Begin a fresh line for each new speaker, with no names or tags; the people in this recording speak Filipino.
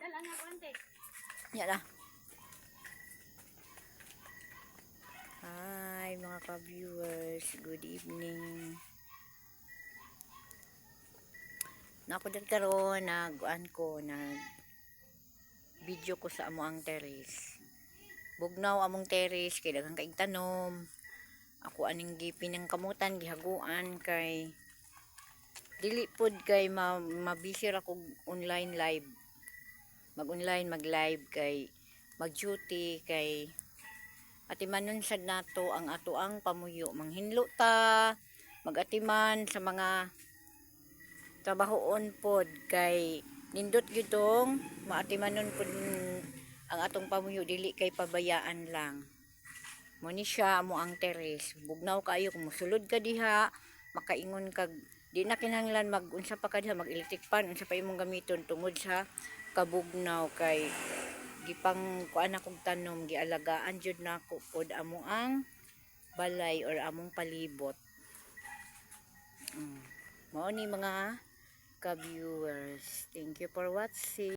Yan na. Hi mga ka-viewers, good evening. Nako dyan karon nag-an ko nag video ko sa amo ang terrace. Bugnaw among terrace kay daghang kaig tanom. Ako aning gipin ng kamutan gihaguan kay dili pod kay mabisir ako online live. Mag-online mag-live kay mag-duty kay atimanon sad nato ang atoang pamuyo, manghinlo ta magatiman sa mga trabahoon pod kay nindot gyudong maatimanon pod ang atong pamuyo, dili kay pabayaan lang. Mo ni siya amo ang terrace. Bugnaw kaayo kung mosulod ka diha, makaingon kag di na kinahanglan mag-unsa pa ka diha, mag-electric pan unsa pa imong gamiton tungod sa kabugnaw kay gipang kuan akong tanom, gialagaan jud nako pod amo ang balay or among palibot. Mao ni mga ka-viewers. Thank you for watching.